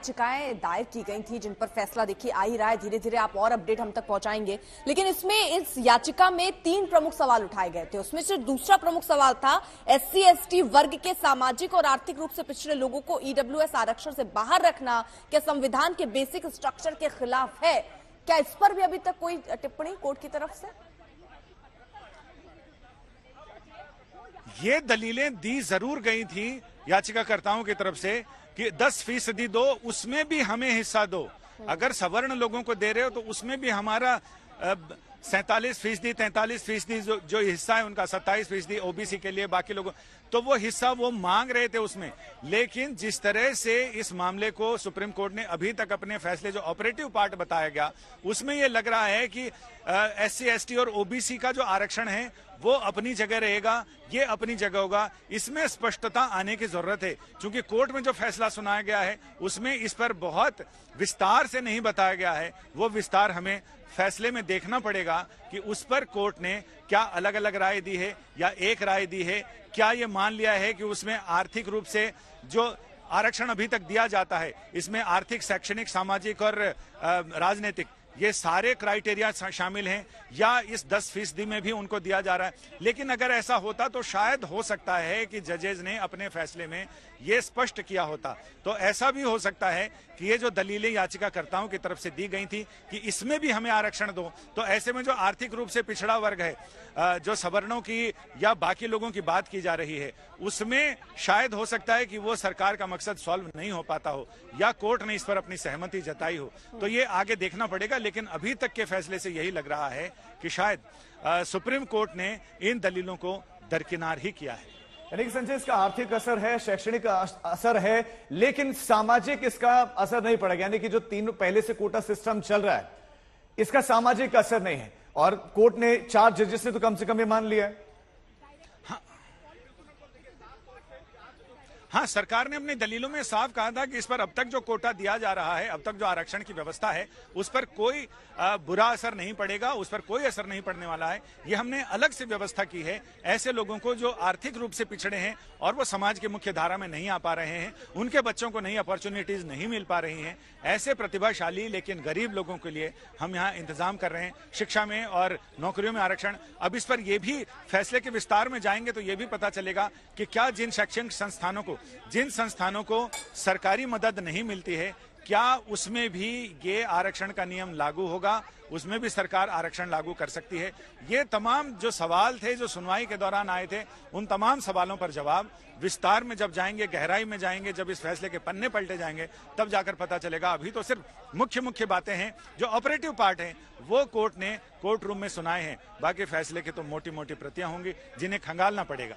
याचिकाएं दायर की गई थी जिन पर फैसला देखिए आ ही रहा है। धीरे धीरे आप और अपडेट हम तक पहुंचाएंगे, लेकिन इसमें इस याचिका में 3 प्रमुख सवाल उठाए गए थे। उसमें से दूसरा प्रमुख सवाल था SC ST वर्ग के सामाजिक और आर्थिक रूप से पिछड़े लोगों को EWS आरक्षण से बाहर रखना क्या संविधान के बेसिक स्ट्रक्चर के खिलाफ है। क्या इस पर भी अभी तक कोई टिप्पणी कोर्ट की तरफ से? ये दलीलें दी जरूर गई थी याचिकाकर्ताओं की तरफ से कि 10% दो, उसमें भी हमें हिस्सा दो। अगर सवर्ण लोगों को दे रहे हो तो उसमें भी हमारा 47%, 43% जो हिस्सा है उनका, 27% OBC के लिए, बाकी लोगों तो वो हिस्सा वो मांग रहे थे उसमें। लेकिन जिस तरह से इस मामले को सुप्रीम कोर्ट ने अभी तक अपने फैसले, जो ऑपरेटिव पार्ट बताया गया, उसमें ये लग रहा है कि SC ST और OBC का जो आरक्षण है वो अपनी जगह रहेगा, ये अपनी जगह होगा। इसमें स्पष्टता आने की जरूरत है, क्योंकि कोर्ट में जो फैसला सुनाया गया है उसमें इस पर बहुत विस्तार से नहीं बताया गया है। वो विस्तार हमें फैसले में देखना पड़ेगा कि उस पर कोर्ट ने क्या अलग अलग राय दी है या एक राय दी है। क्या ये मान लिया है कि उसमें आर्थिक रूप से जो आरक्षण अभी तक दिया जाता है, इसमें आर्थिक, शैक्षणिक, सामाजिक और राजनीतिक, ये सारे क्राइटेरिया शामिल हैं, या इस 10% में भी उनको दिया जा रहा है। लेकिन अगर ऐसा होता तो शायद हो सकता है कि जजेज ने अपने फैसले में ये स्पष्ट किया होता। तो ऐसा भी हो सकता है कि ये जो दलीलें याचिकाकर्ताओं की तरफ से दी गई थी कि इसमें भी हमें आरक्षण दो, तो ऐसे में जो आर्थिक रूप से पिछड़ा वर्ग है, जो सवर्णों की या बाकी लोगों की बात की जा रही है, उसमें शायद हो सकता है कि वो सरकार का मकसद सॉल्व नहीं हो पाता हो, या कोर्ट ने इस पर अपनी सहमति जताई हो। तो ये आगे देखना पड़ेगा। लेकिन अभी तक के फैसले से यही लग रहा है कि शायद सुप्रीम कोर्ट ने इन दलीलों को दरकिनार ही किया है। यानी कि संजय, इसका आर्थिक असर है, शैक्षणिक असर है, लेकिन सामाजिक इसका असर नहीं पड़ेगा। यानी कि जो 3 पहले से कोटा सिस्टम चल रहा है, इसका सामाजिक असर नहीं है। और कोर्ट ने 4 जजेस ने तो कम से कम ये मान लिया है। हाँ, सरकार ने अपनी दलीलों में साफ कहा था कि इस पर अब तक जो कोटा दिया जा रहा है, अब तक जो आरक्षण की व्यवस्था है, उस पर कोई बुरा असर नहीं पड़ेगा, उस पर कोई असर नहीं पड़ने वाला है। ये हमने अलग से व्यवस्था की है ऐसे लोगों को जो आर्थिक रूप से पिछड़े हैं और वो समाज की मुख्य धारा में नहीं आ पा रहे हैं, उनके बच्चों को नई अपॉर्चुनिटीज नहीं मिल पा रही हैं। ऐसे प्रतिभाशाली लेकिन गरीब लोगों के लिए हम यहाँ इंतजाम कर रहे हैं, शिक्षा में और नौकरियों में आरक्षण। अब इस पर यह भी फैसले के विस्तार में जाएंगे तो ये भी पता चलेगा कि क्या जिन शैक्षणिक संस्थानों को, जिन संस्थानों को सरकारी मदद नहीं मिलती है, क्या उसमें भी ये आरक्षण का नियम लागू होगा, उसमें भी सरकार आरक्षण लागू कर सकती है। ये तमाम जो सवाल थे, जो सुनवाई के दौरान आए थे, उन तमाम सवालों पर जवाब विस्तार में जब जाएंगे, गहराई में जाएंगे, जब इस फैसले के पन्ने पलटे जाएंगे, तब जाकर पता चलेगा। अभी तो सिर्फ मुख्य बातें हैं, जो ऑपरेटिव पार्ट हैं वो कोर्ट ने कोर्ट रूम में सुनाए हैं। बाकी फैसले की तो मोटी मोटी प्रतियां होंगी जिन्हें खंगालना पड़ेगा।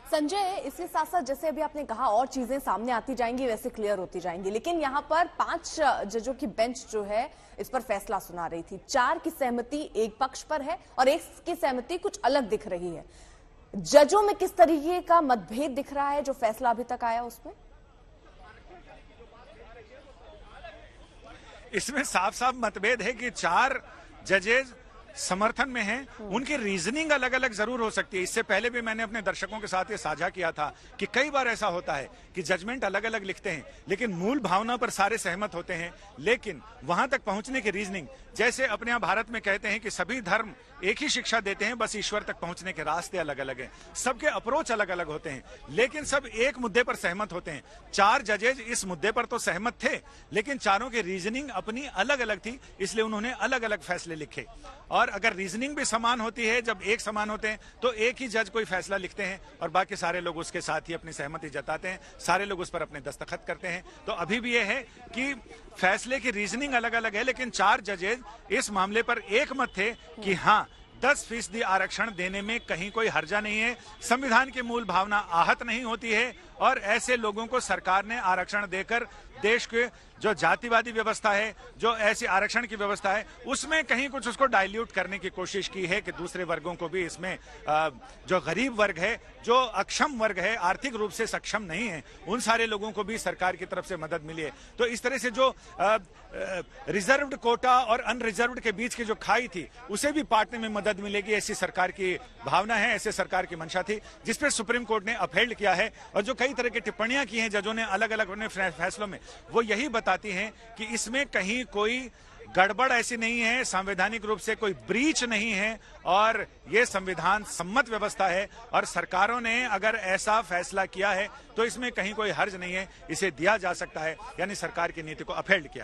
संजय, इसके साथ साथ जैसे अभी आपने कहा और चीजें सामने आती जाएंगी, वैसे क्लियर होती जाएंगी, लेकिन यहाँ पर 5 जजों की बेंच जो है इस पर फैसला सुना रही थी। 4 की सहमति एक पक्ष पर है और 1 की सहमति कुछ अलग दिख रही है। जजों में किस तरीके का मतभेद दिख रहा है जो फैसला अभी तक आया उसमें? इसमें साफ साफ मतभेद है कि 4 जजेज समर्थन में हैं। उनकी रीजनिंग अलग अलग जरूर हो सकती है। इससे पहले भी मैंने अपने दर्शकों के साथ ये साझा किया था कि कई बार ऐसा होता है कि जजमेंट अलग अलग लिखते हैं, लेकिन मूल भावना पर सारे सहमत होते हैं। लेकिन वहां तक पहुंचने की रीजनिंग, जैसे अपने यहाँ भारत में कहते हैं कि सभी धर्म एक ही शिक्षा देते हैं, बस ईश्वर तक पहुंचने के रास्ते अलग अलग हैं, सबके अप्रोच अलग अलग होते हैं, लेकिन सब एक मुद्दे पर सहमत होते हैं। 4 जजेज इस मुद्दे पर तो सहमत थे, लेकिन चारों की रीजनिंग अपनी अलग अलग थी, इसलिए उन्होंने अलग अलग फैसले लिखे। और अगर रीजनिंग भी समान होती है, जब एक समान होते हैं, तो एक ही जज कोई फैसला लिखते हैं और बाकी सारे लोग उसके साथ ही अपनी सहमति जताते हैं, सारे लोग उस पर अपने दस्तखत करते हैं। तो अभी भी यह है कि फैसले की रीजनिंग अलग अलग है, लेकिन 4 जजेज इस मामले पर एक मत थे कि हाँ, 10% आरक्षण देने में कहीं कोई हर्जा नहीं है, संविधान की मूल भावना आहत नहीं होती है, और ऐसे लोगों को सरकार ने आरक्षण देकर देश के जो जातिवादी व्यवस्था है, जो ऐसी आरक्षण की व्यवस्था है, उसमें कहीं कुछ उसको डाइल्यूट करने की कोशिश की है कि दूसरे वर्गों को भी इसमें, जो गरीब वर्ग है, जो अक्षम वर्ग है, आर्थिक रूप से सक्षम नहीं है, उन सारे लोगों को भी सरकार की तरफ से मदद मिली है। तो इस तरह से जो रिजर्व्ड कोटा और अनरिजर्व्ड के बीच की जो खाई थी, उसे भी पाटने में मदद मदद मिलेगी, ऐसी सरकार की भावना है, ऐसे सरकार की मंशा थी, जिस पर सुप्रीम कोर्ट ने अपहेल्ड किया है। और जो कई तरह की टिप्पणियां की हैं जजों ने अलग अलग अपने फैसलों में, वो यही बताती हैं कि इसमें कहीं कोई गड़बड़ ऐसी नहीं है, संवैधानिक रूप से कोई ब्रीच नहीं है और ये संविधान सम्मत व्यवस्था है। और सरकारों ने अगर ऐसा फैसला किया है तो इसमें कहीं कोई हर्ज नहीं है, इसे दिया जा सकता है, यानी सरकार की नीति को अपहेल्ड किया।